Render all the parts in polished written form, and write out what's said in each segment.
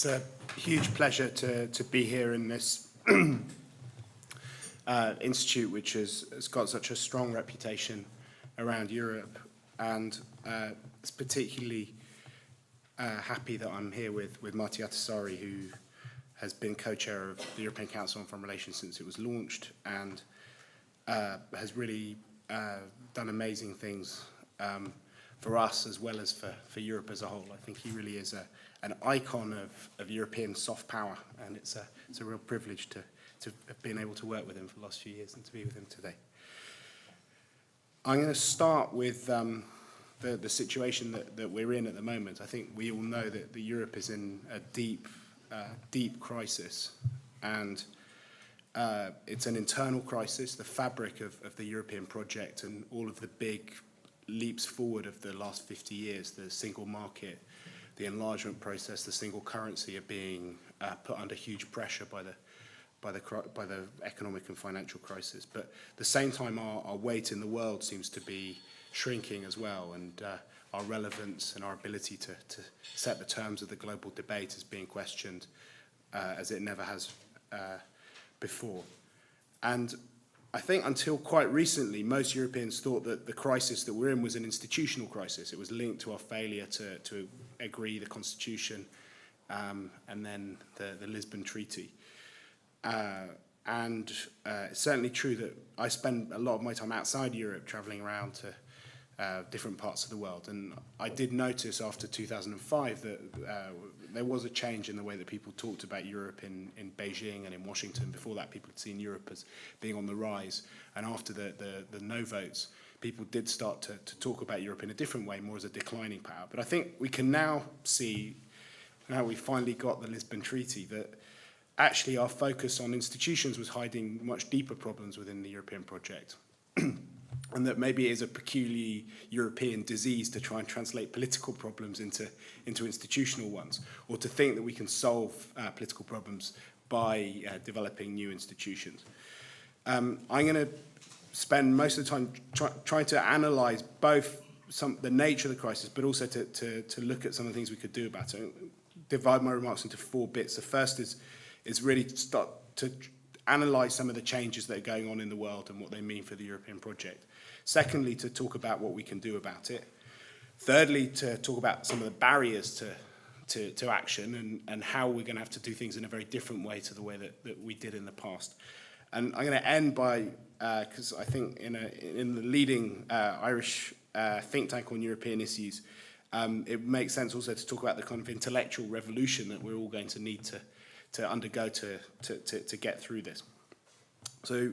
It's a huge pleasure to be here in this institute, which has got such a strong reputation around Europe, and it's particularly happy that I'm here with Martti Ahtisaari, who has been co-chair of the European Council on Foreign Relations since it was launched, and has really done amazing things for us as well as for Europe as a whole. I think he really is an icon of European soft power, and it's a real privilege to have been able to work with him for the last few years and to be with him today. I'm going to start with the situation that we're in at the moment. I think we all know that Europe is in a deep crisis, and it's an internal crisis. The fabric of the European project and all of the big leaps forward of the last 50 years, the single market, the enlargement process, the single currency, are being put under huge pressure by the economic and financial crisis. But at the same time, our weight in the world seems to be shrinking as well, and our relevance and our ability to set the terms of the global debate is being questioned as it never has before. And I think until quite recently, most Europeans thought that the crisis that we're in was an institutional crisis. It was linked to our failure to agree the Constitution and then the Lisbon Treaty. And it's certainly true that I spend a lot of my time outside Europe, traveling around to different parts of the world. And I did notice after 2005 that there was a change in the way that people talked about Europe in Beijing and in Washington. Before that, people had seen Europe as being on the rise. And after the no votes, people did start to talk about Europe in a different way, more as a declining power. But I think we can now see, now we finally got the Lisbon Treaty, that actually our focus on institutions was hiding much deeper problems within the European project. And that maybe it is a peculiarly European disease to try and translate political problems into institutional ones, or to think that we can solve political problems by developing new institutions. I'm going to spend most of the time trying to analyse both the nature of the crisis, but also to look at some of the things we could do about it. Divide my remarks into 4 bits. The first is really to start to analyse some of the changes that are going on in the world and what they mean for the European project. Secondly, to talk about what we can do about it. Thirdly, to talk about some of the barriers to action and how we're going to have to do things in a very different way to the way that we did in the past. And I'm going to end by, because I think in the leading Irish think tank on European issues, it makes sense also to talk about the kind of intellectual revolution that we're all going to need to undergo to get through this. So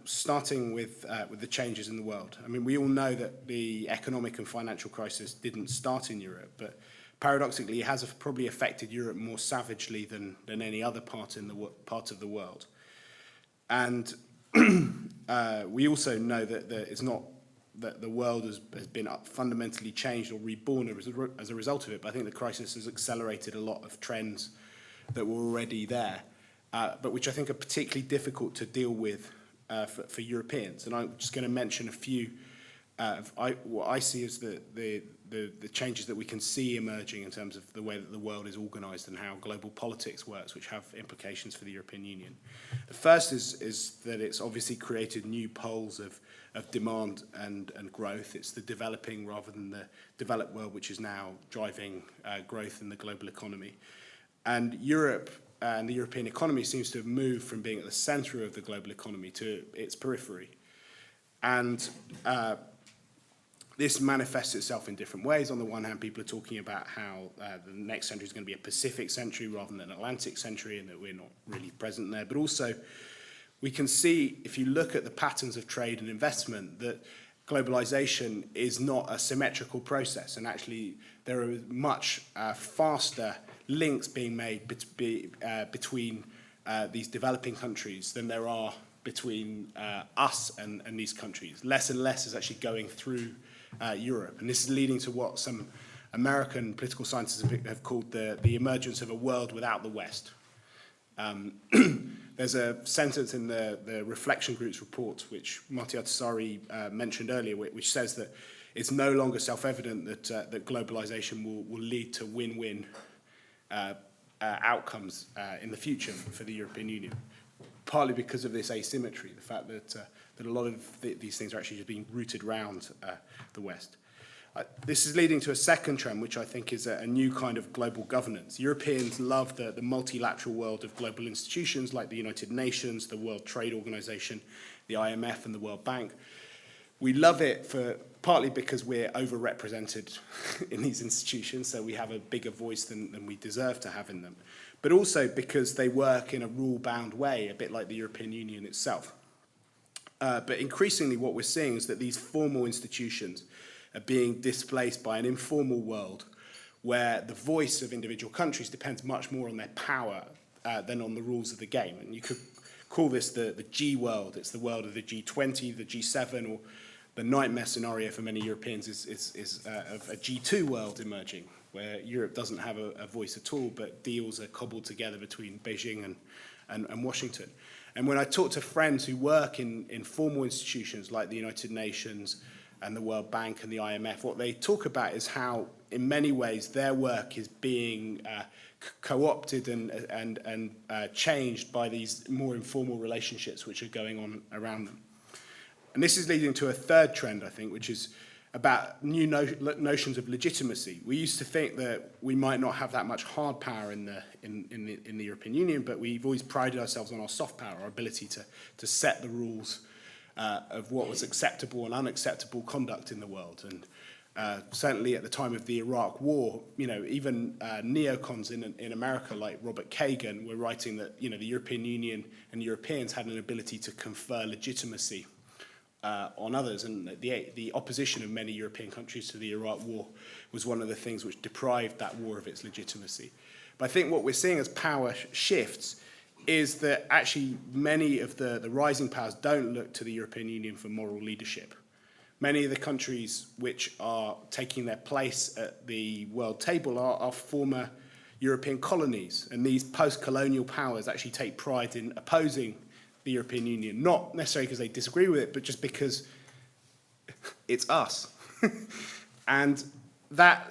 starting with the changes in the world. I mean, we all know that the economic and financial crisis didn't start in Europe, but paradoxically it has probably affected Europe more savagely than any other part of the world. And we also know that it's not that the world has been fundamentally changed or reborn as a result of it, but I think the crisis has accelerated a lot of trends that were already there, but which I think are particularly difficult to deal with for Europeans. And I'm just going to mention a few what I see as the changes that we can see emerging in terms of the way that the world is organised and how global politics works, which have implications for the European Union. The first is that it's obviously created new poles of demand and growth. It's the developing rather than the developed world which is now driving growth in the global economy. And Europe and the European economy seems to have moved from being at the centre of the global economy to its periphery. And this manifests itself in different ways. On the one hand, people are talking about how the next century is going to be a Pacific century rather than an Atlantic century, and that we're not really present there. But also, we can see, if you look at the patterns of trade and investment, that globalization is not a symmetrical process, and actually there are much faster links being made between these developing countries than there are between us and these countries. Less and less is actually going through Europe, and this is leading to what some American political scientists have called the emergence of a world without the West. There's a sentence in the Reflection Group's report, which Martti Ahtisaari mentioned earlier, which says that it's no longer self-evident that globalization will lead to win-win outcomes in the future for the European Union, partly because of this asymmetry, the fact that a lot of these things are actually just being rooted around the West. This is leading to a second trend, which I think is a new kind of global governance. Europeans love the multilateral world of global institutions like the United Nations, the World Trade Organization, the IMF, and the World Bank. We love it partly because we're overrepresented in these institutions, so we have a bigger voice than we deserve to have in them, but also because they work in a rule-bound way, a bit like the European Union itself. But increasingly what we're seeing is that these formal institutions are being displaced by an informal world where the voice of individual countries depends much more on their power than on the rules of the game. And you could call this the G world. It's the world of the G20, the G7, or the nightmare scenario for many Europeans is of a G2 world emerging, where Europe doesn't have a voice at all, but deals are cobbled together between Beijing and Washington. And when I talk to friends who work in formal institutions like the United Nations and the World Bank and the IMF, what they talk about is how, in many ways, their work is being co-opted and changed by these more informal relationships which are going on around them. And this is leading to a third trend, I think, which is about new notions of legitimacy. We used to think that we might not have that much hard power in the European Union, but we've always prided ourselves on our soft power, our ability to set the rules of what was acceptable and unacceptable conduct in the world. And certainly at the time of the Iraq War, even neocons in America like Robert Kagan were writing that the European Union and Europeans had an ability to confer legitimacy on others, and the opposition of many European countries to the Iraq War was one of the things which deprived that war of its legitimacy. But I think what we're seeing as power shifts is that actually many of the rising powers don't look to the European Union for moral leadership. Many of the countries which are taking their place at the world table are former European colonies, and these post-colonial powers actually take pride in opposing the European Union, not necessarily because they disagree with it, but just because it's us. And that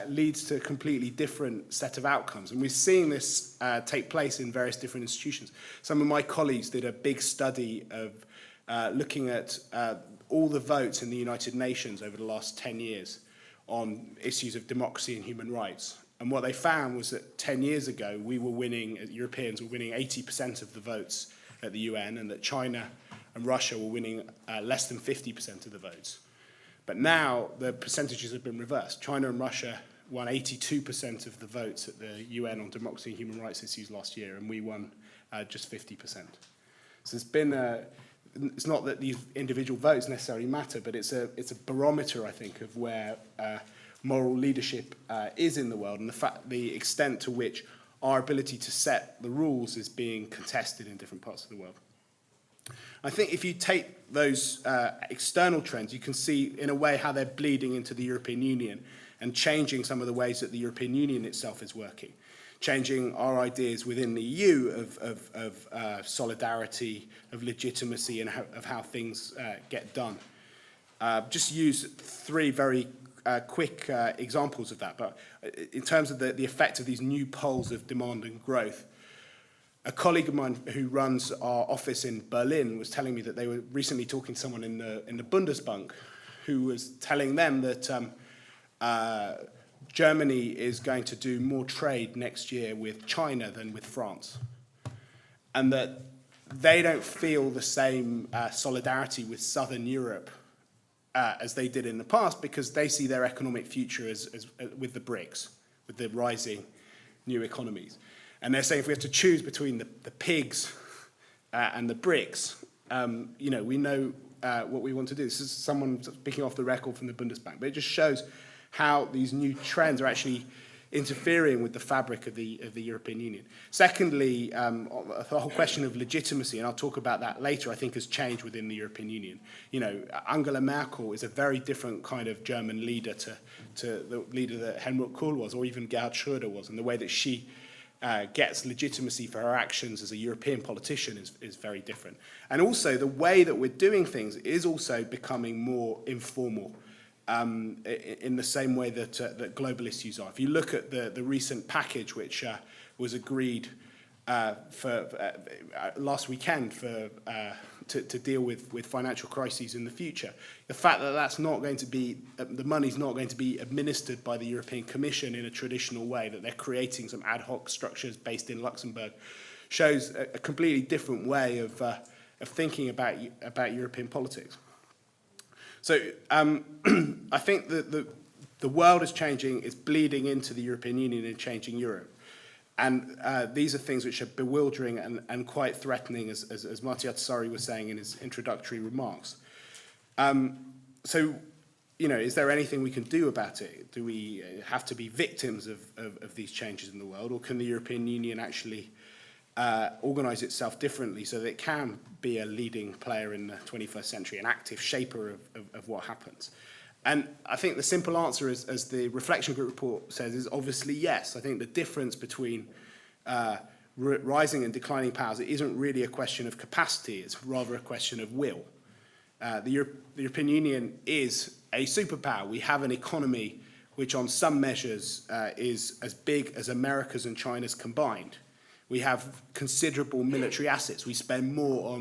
leads to a completely different set of outcomes. And we're seeing this take place in various different institutions. Some of my colleagues did a big study of looking at all the votes in the United Nations over the last 10 years on issues of democracy and human rights. And what they found was that 10 years ago, Europeans were winning 80% of the votes at the UN, and that China and Russia were winning less than 50% of the votes. But now the percentages have been reversed. China and Russia won 82% of the votes at the UN on democracy and human rights issues last year, and we won just 50%. So it's not that these individual votes necessarily matter, but it's a barometer, I think, of where moral leadership is in the world, and the extent to which our ability to set the rules is being contested in different parts of the world. I think if you take those external trends, you can see in a way how they're bleeding into the European Union and changing some of the ways that the European Union itself is working, changing our ideas within the EU of solidarity, of legitimacy, and of how things get done. Just use three very quick examples of that, but in terms of the effect of these new poles of demand and growth, a colleague of mine who runs our office in Berlin was telling me that they were recently talking to someone in the Bundesbank who was telling them that Germany is going to do more trade next year with China than with France, and that they don't feel the same solidarity with Southern Europe as they did in the past, because they see their economic future as with the BRICS, with the rising new economies. And they're saying if we have to choose between the pigs and the BRICS, we know what we want to do. This is someone speaking off the record from the Bundesbank, but it just shows how these new trends are actually interfering with the fabric of the European Union. Secondly, the whole question of legitimacy, and I'll talk about that later, I think has changed within the European Union. Angela Merkel is a very different kind of German leader to the leader that Helmut Kohl was, or even Gerhard Schröder was, and the way that she gets legitimacy for her actions as a European politician is very different. And also the way that we're doing things is also becoming more informal. in the same way that global issues are. If you look at the recent package which was agreed last weekend to deal with financial crises in the future, the fact that that's not going to be, the money's not going to be administered by the European Commission in a traditional way, that they're creating some ad hoc structures based in Luxembourg, shows a completely different way of thinking about European politics. So I think that the world is changing, it's bleeding into the European Union and changing Europe. And these are things which are bewildering and quite threatening, as Martti Ahtisaari was saying in his introductory remarks. So, you know, is there anything we can do about it? Do we have to be victims of these changes in the world, or can the European Union actually organise itself differently so that it can be a leading player in the 21st century, an active shaper of what happens? And I think the simple answer, as the Reflection Group report says, is obviously yes. I think the difference between rising and declining powers, it isn't really a question of capacity, it's rather a question of will. The European Union is a superpower. We have an economy which on some measures is as big as America's and China's combined. We have considerable military assets. We spend more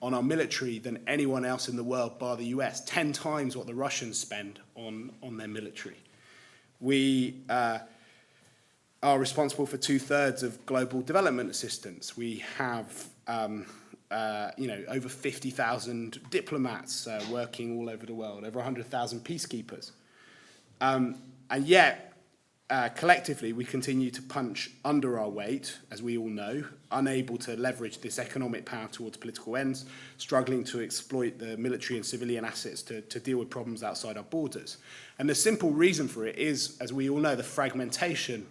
on our military than anyone else in the world bar the US, 10 times what the Russians spend on their military. We are responsible for 2/3 of global development assistance. We have over 50,000 diplomats working all over the world, over 100,000 peacekeepers. And yet, collectively, we continue to punch under our weight, as we all know, unable to leverage this economic power towards political ends, struggling to exploit the military and civilian assets to deal with problems outside our borders. And the simple reason for it is, as we all know, the fragmentation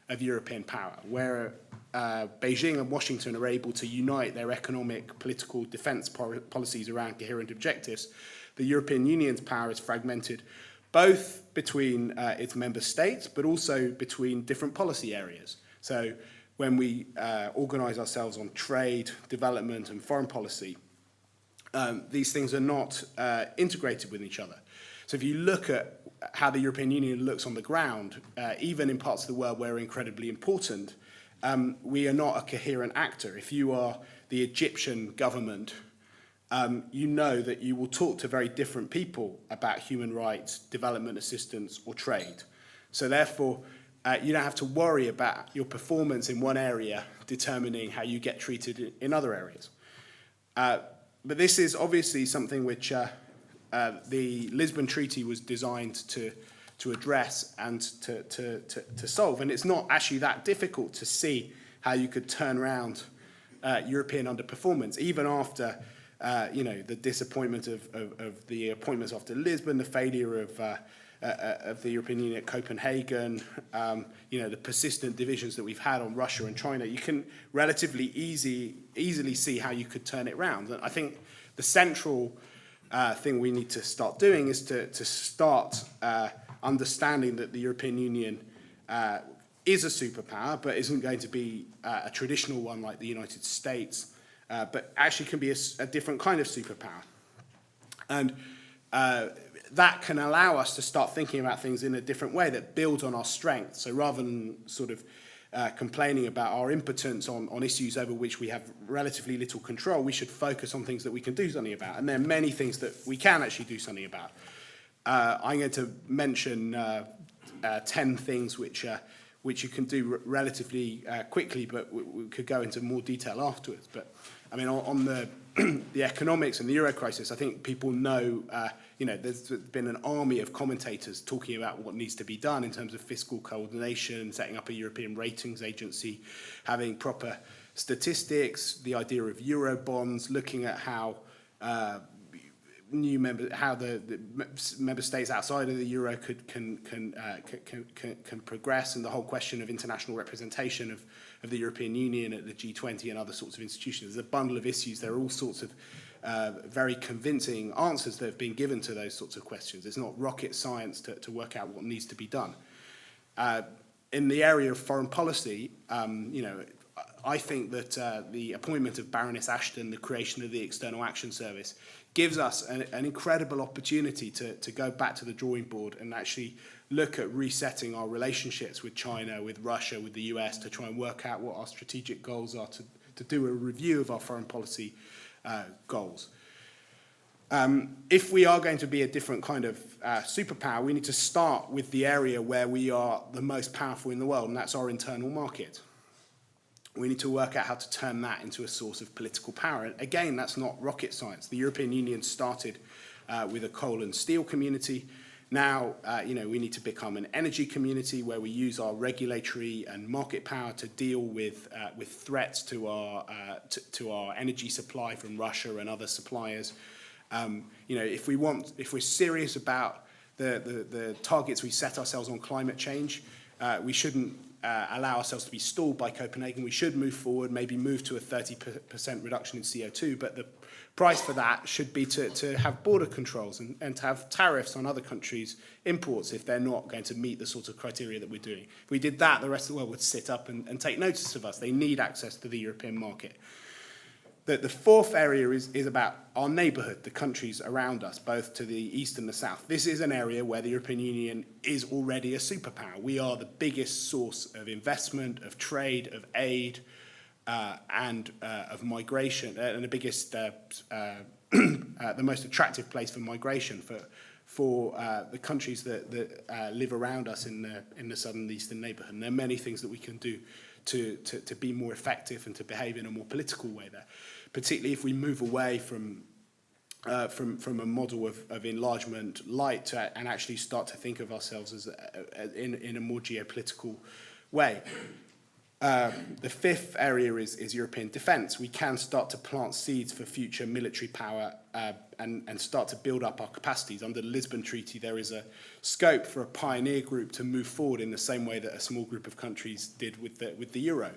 of European power, where Beijing and Washington are able to unite their economic, political, defence policies around coherent objectives. The European Union's power is fragmented both between its member states, but also between different policy areas. So when we organise ourselves on trade, development, and foreign policy, these things are not integrated with each other. So if you look at how the European Union looks on the ground, even in parts of the world where we're incredibly important, we are not a coherent actor. If you are the Egyptian government, you know that you will talk to very different people about human rights, development assistance, or trade. So therefore, you don't have to worry about your performance in one area determining how you get treated in other areas. But this is obviously something which the Lisbon Treaty was designed to address and to solve. And it's not actually that difficult to see how you could turn around European underperformance, even after the disappointment of the appointments after Lisbon, the failure of the European Union at Copenhagen, the persistent divisions that we've had on Russia and China. You can relatively easily see how you could turn it around. And I think the central thing we need to start doing is to start understanding that the European Union is a superpower, but isn't going to be a traditional one like the United States, but actually can be a different kind of superpower. And that can allow us to start thinking about things in a different way that builds on our strengths. So rather than sort of complaining about our impotence on issues over which we have relatively little control, we should focus on things that we can do something about. And there are many things that we can actually do something about. I'm going to mention 10 things which you can do relatively quickly, but we could go into more detail afterwards. But I mean, on the economics and the euro crisis, I think people know, there's been an army of commentators talking about what needs to be done in terms of fiscal coordination, setting up a European ratings agency, having proper statistics, the idea of euro bonds, looking at how the member states outside of the euro can progress, and the whole question of international representation of the European Union at the G20 and other sorts of institutions. There's a bundle of issues. There are all sorts of very convincing answers that have been given to those sorts of questions. It's not rocket science to work out what needs to be done. In the area of foreign policy, I think that the appointment of Baroness Ashton, the creation of the External Action Service, gives us an incredible opportunity to go back to the drawing board and actually look at resetting our relationships with China, with Russia, with the US, to try and work out what our strategic goals are, to do a review of our foreign policy goals. If we are going to be a different kind of superpower, we need to start with the area where we are the most powerful in the world, and that's our internal market. We need to work out how to turn that into a source of political power. And again, that's not rocket science. The European Union started with a coal and steel community. Now, we need to become an energy community where we use our regulatory and market power to deal with threats to our energy supply from Russia and other suppliers. If we're serious about the targets we set ourselves on climate change, we shouldn't allow ourselves to be stalled by Copenhagen. We should move forward, maybe move to a 30% reduction in CO2, but the price for that should be to have border controls and to have tariffs on other countries' imports if they're not going to meet the sort of criteria that we're doing. If we did that, the rest of the world would sit up and take notice of us. They need access to the European market. The fourth area is about our neighbourhood, the countries around us, both to the east and the south. This is an area where the European Union is already a superpower. We are the biggest source of investment, of trade, of aid, and of migration, and the biggest, the most attractive place for migration for the countries that live around us in the southern and eastern neighbourhood. And there are many things that we can do to be more effective and to behave in a more political way there, particularly if we move away from a model of enlargement light and actually start to think of ourselves as in a more geopolitical way. The fifth area is European defence. We can start to plant seeds for future military power and start to build up our capacities. Under the Lisbon Treaty, there is a scope for a pioneer group to move forward in the same way that a small group of countries did with the euro.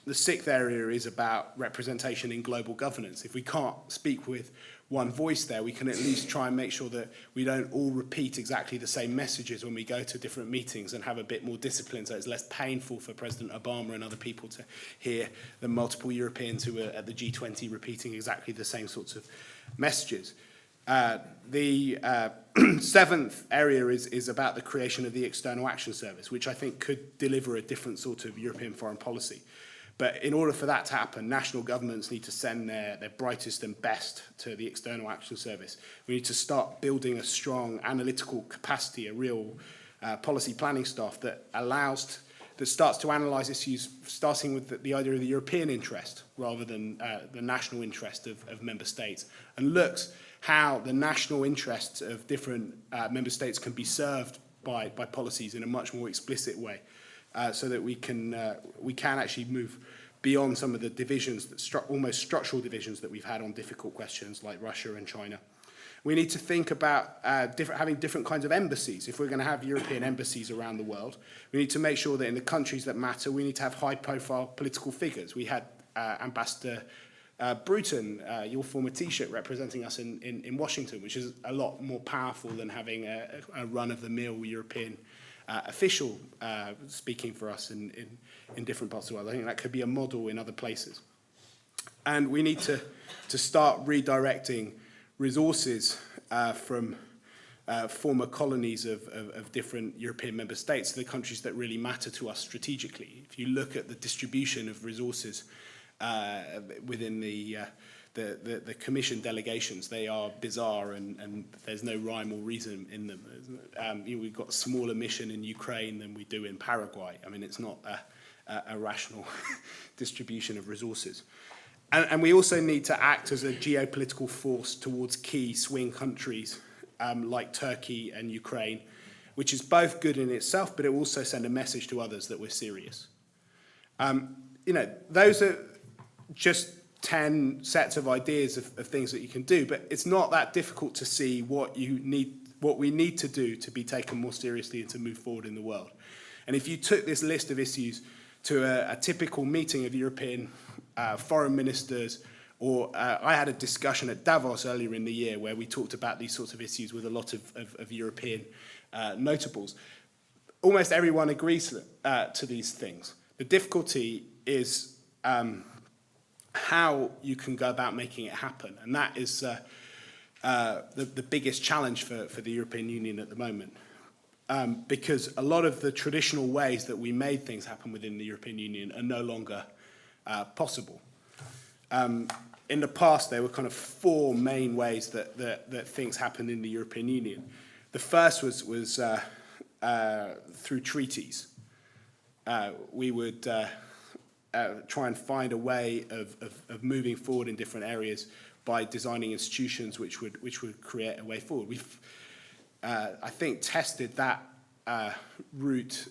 The sixth area is about representation in global governance. If we can't speak with one voice there, we can at least try and make sure that we don't all repeat exactly the same messages when we go to different meetings, and have a bit more discipline so it's less painful for President Obama and other people to hear the multiple Europeans who are at the G20 repeating exactly the same sorts of messages. The seventh area is about the creation of the External Action Service, which I think could deliver a different sort of European foreign policy. But in order for that to happen, national governments need to send their brightest and best to the External Action Service. We need to start building a strong analytical capacity, a real policy planning staff that starts to analyse issues, starting with the idea of the European interest rather than the national interest of member states, and looks how the national interests of different member states can be served by policies in a much more explicit way. So that we can actually move beyond some of the divisions, almost structural divisions that we've had on difficult questions like Russia and China. We need to think about having different kinds of embassies. If we're going to have European embassies around the world, we need to make sure that in the countries that matter, we need to have high-profile political figures. We had Ambassador Bruton, your former Taoiseach, representing us in Washington, which is a lot more powerful than having a run-of-the-mill European official speaking for us in different parts of the world. I think that could be a model in other places. And we need to start redirecting resources from former colonies of different European member states to the countries that really matter to us strategically. If you look at the distribution of resources within the Commission delegations, they are bizarre and there's no rhyme or reason in them. We've got a smaller mission in Ukraine than we do in Paraguay. I mean, it's not a rational distribution of resources. And we also need to act as a geopolitical force towards key swing countries like Turkey and Ukraine, which is both good in itself, but it will also send a message to others that we're serious. Those are just 10 sets of ideas of things that you can do, but it's not that difficult to see what we need to do to be taken more seriously and to move forward in the world. And if you took this list of issues to a typical meeting of European foreign ministers, or I had a discussion at Davos earlier in the year where we talked about these sorts of issues with a lot of European notables, almost everyone agrees to these things. The difficulty is how you can go about making it happen. And that is the biggest challenge for the European Union at the moment. Because a lot of the traditional ways that we made things happen within the European Union are no longer possible. In the past, there were kind of four main ways that things happened in the European Union. The first was through treaties. We would try and find a way of moving forward in different areas by designing institutions which would create a way forward. We've, I think, tested that route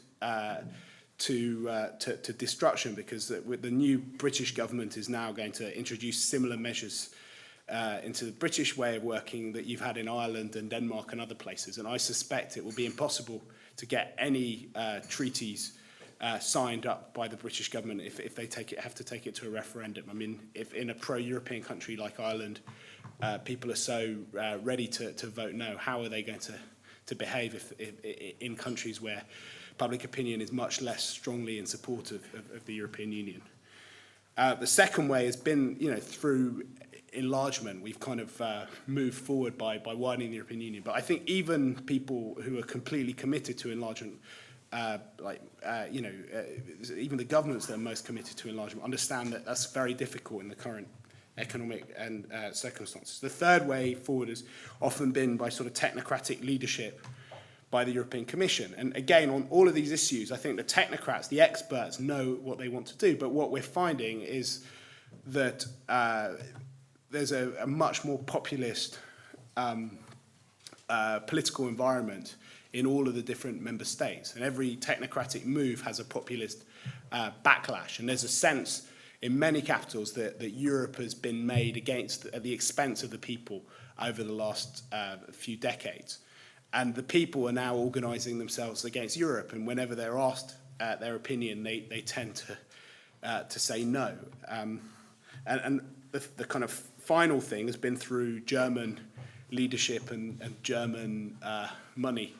to destruction, because with the new British government is now going to introduce similar measures into the British way of working that you've had in Ireland and Denmark and other places. And I suspect it will be impossible to get any treaties signed up by the British government if they have to take it to a referendum. I mean, if in a pro-European country like Ireland, people are so ready to vote no, how are they going to behave if in countries where public opinion is much less strongly in support of the European Union? The second way has been, through enlargement. We've kind of moved forward by widening the European Union. But I think even people who are completely committed to enlargement, even the governments that are most committed to enlargement, understand that that's very difficult in the current economic and circumstances. The third way forward has often been by sort of technocratic leadership by the European Commission. And again, on all of these issues, I think the technocrats, the experts, know what they want to do. But what we're finding is that there's a much more populist political environment in all of the different member states. And every technocratic move has a populist backlash. And there's a sense in many capitals that Europe has been made at the expense of the people over the last few decades. And the people are now organising themselves against Europe. And whenever they're asked their opinion, they tend to say no. And the kind of final thing has been through German leadership and German money,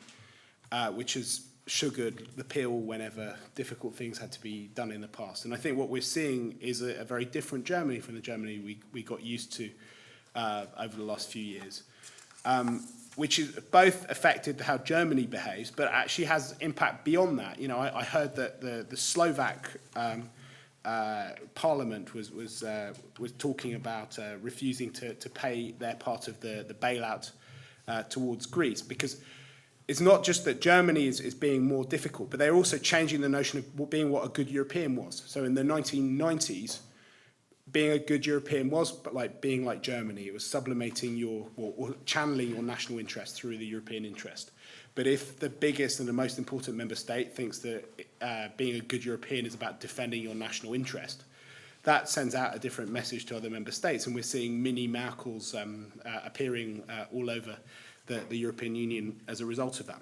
which has sugared the pill whenever difficult things had to be done in the past. And I think what we're seeing is a very different Germany from the Germany we got used to over the last few years, which is both affected how Germany behaves, but actually has impact beyond that. I heard that the Slovak Parliament was talking about refusing to pay their part of the bailout towards Greece, because it's not just that Germany is being more difficult, but they're also changing the notion of being what a good European was. So in the 1990s, being a good European was like being like Germany. It was sublimating or channeling your national interest through the European interest. But if the biggest and the most important member state thinks that being a good European is about defending your national interest, that sends out a different message to other member states. And we're seeing mini Merkels appearing all over the European Union as a result of that.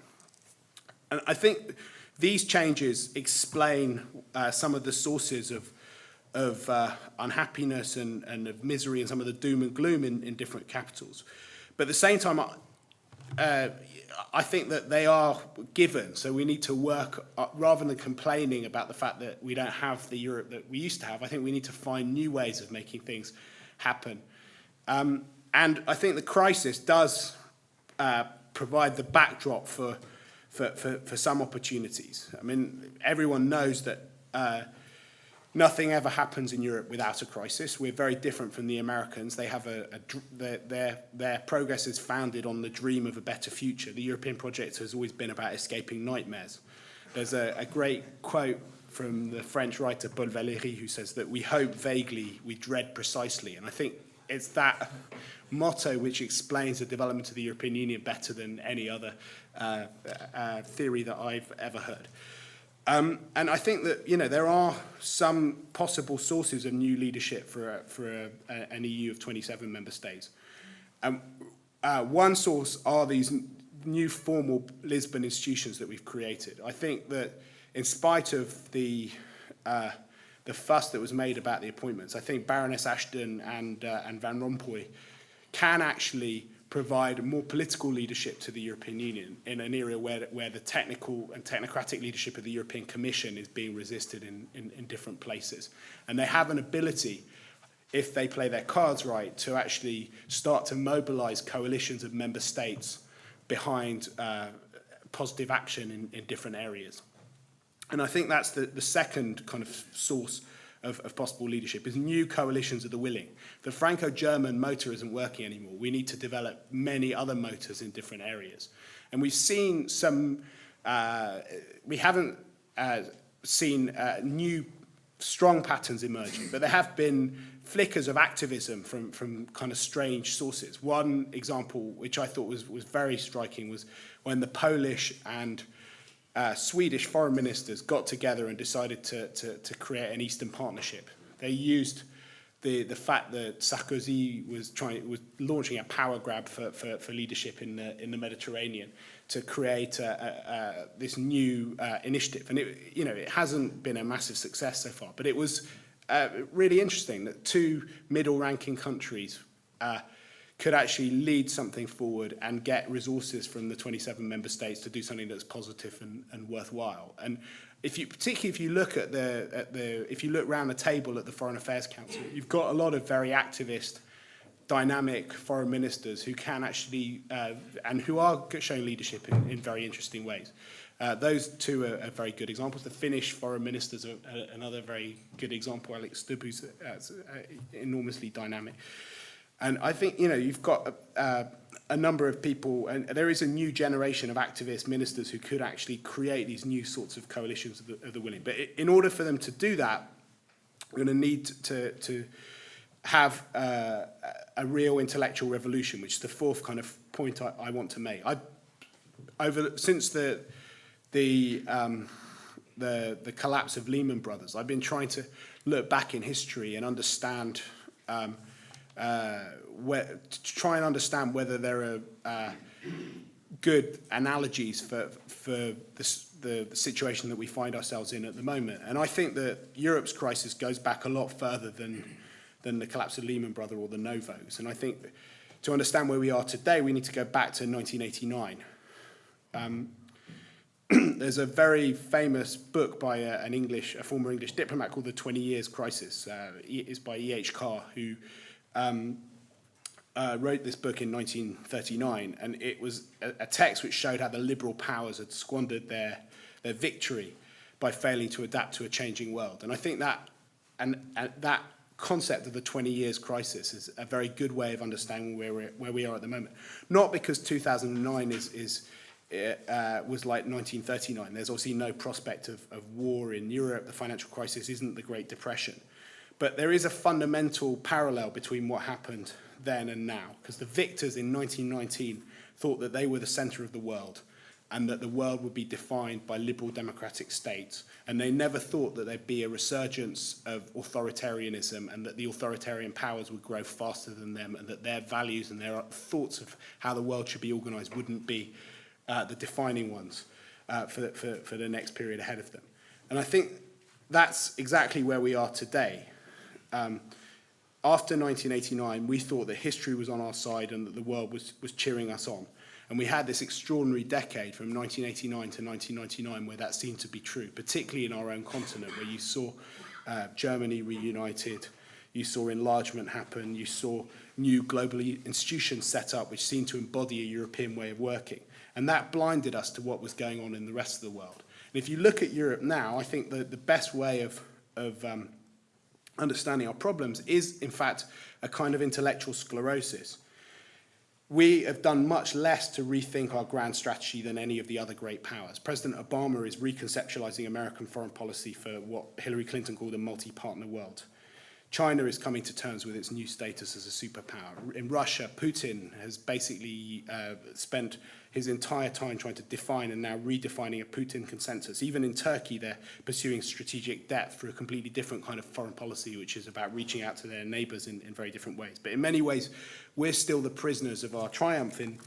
And I think these changes explain some of the sources of unhappiness and of misery and some of the doom and gloom in different capitals. But at the same time, I think that they are given, so we need to work, rather than complaining about the fact that we don't have the Europe that we used to have, I think we need to find new ways of making things happen. And I think the crisis does provide the backdrop for some opportunities. I mean, everyone knows that nothing ever happens in Europe without a crisis. We're very different from the Americans. They have their progress is founded on the dream of a better future. The European project has always been about escaping nightmares. There's a great quote from the French writer Paul Valéry, who says that we hope vaguely, we dread precisely. And I think it's that motto which explains the development of the European Union better than any other theory that I've ever heard. And I think that there are some possible sources of new leadership for an EU of 27 member states. One source are these new formal Lisbon institutions that we've created. I think that in spite of the fuss that was made about the appointments, I think Baroness Ashton and Van Rompuy can actually provide more political leadership to the European Union in an area where the technical and technocratic leadership of the European Commission is being resisted in different places. And they have an ability, if they play their cards right, to actually start to mobilize coalitions of member states behind positive action in different areas. And I think that's the second kind of source of possible leadership, is new coalitions of the willing. The Franco-German motor isn't working anymore. We need to develop many other motors in different areas. And we've seen some, we haven't seen new strong patterns emerging, but there have been flickers of activism from kind of strange sources. One example, which I thought was very striking, was when the Polish and Swedish foreign ministers got together and decided to create an Eastern Partnership. They used the fact that Sarkozy was launching a power grab for leadership in the Mediterranean to create this new initiative. And it hasn't been a massive success so far, but it was really interesting that two middle-ranking countries could actually lead something forward and get resources from the 27 member states to do something that's positive and worthwhile. And particularly if you look at if you look around the table at the Foreign Affairs Council, you've got a lot of very activist, dynamic foreign ministers who can actually and who are showing leadership in very interesting ways. Those two are very good examples. The Finnish foreign ministers are another very good example. Alex Stubb, who's enormously dynamic. And I think, you've got a number of people, and there is a new generation of activist ministers who could actually create these new sorts of coalitions of the willing. But in order for them to do that, we're going to need to have a real intellectual revolution, which is the fourth kind of point I want to make. Since the collapse of Lehman Brothers, I've been trying to look back in history and understand to try and understand whether there are good analogies for the situation that we find ourselves in at the moment. And I think that Europe's crisis goes back a lot further than the collapse of Lehman Brothers or the Novos. And I think to understand where we are today, we need to go back to 1989. There's a very famous book by a former English diplomat called The 20 Years Crisis. It's by E.H. Carr, who wrote this book in 1939, and it was a text which showed how the liberal powers had squandered their victory by failing to adapt to a changing world. And I think that that concept of the 20 years crisis is a very good way of understanding where we are at the moment. Not because 2009 was like 1939. There's obviously no prospect of war in Europe. The financial crisis isn't the Great Depression. But there is a fundamental parallel between what happened then and now, because the victors in 1919 thought that they were the center of the world and that the world would be defined by liberal democratic states. And they never thought that there'd be a resurgence of authoritarianism and that the authoritarian powers would grow faster than them and that their values and their thoughts of how the world should be organized wouldn't be the defining ones for the next period ahead of them. And I think that's exactly where we are today. After 1989, we thought that history was on our side and that the world was cheering us on. And we had this extraordinary decade from 1989 to 1999 where that seemed to be true, particularly in our own continent, where you saw Germany reunited, you saw enlargement happen, you saw new global institutions set up which seemed to embody a European way of working. And that blinded us to what was going on in the rest of the world. And if you look at Europe now, I think that the best way of understanding our problems is, in fact, a kind of intellectual sclerosis. We have done much less to rethink our grand strategy than any of the other great powers. President Obama is reconceptualizing American foreign policy for what Hillary Clinton called a multi-partner world. China is coming to terms with its new status as a superpower. In Russia, Putin has basically spent his entire time trying to define and now redefining a Putin consensus. Even in Turkey, they're pursuing strategic depth through a completely different kind of foreign policy, which is about reaching out to their neighbors in very different ways. But in many ways, we're still the prisoners of our triumph in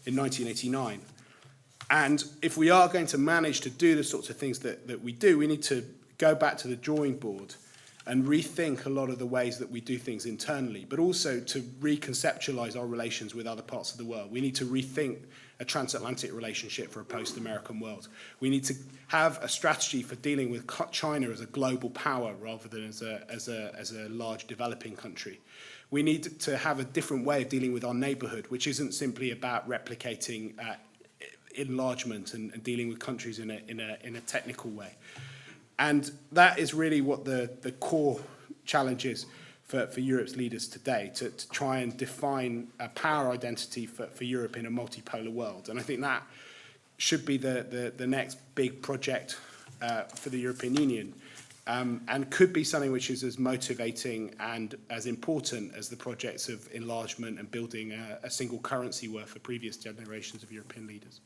1989. And if we are going to manage to do the sorts of things that we do, we need to go back to the drawing board and rethink a lot of the ways that we do things internally, but also to reconceptualize our relations with other parts of the world. We need to rethink a transatlantic relationship for a post-American world. We need to have a strategy for dealing with China as a global power rather than as a large developing country. We need to have a different way of dealing with our neighborhood, which isn't simply about replicating enlargement and dealing with countries in a technical way. And that is really what the core challenge is for Europe's leaders today, to try and define a power identity for Europe in a multipolar world. And I think that should be the next big project for the European Union, and could be something which is as motivating and as important as the projects of enlargement and building a single currency were for previous generations of European leaders.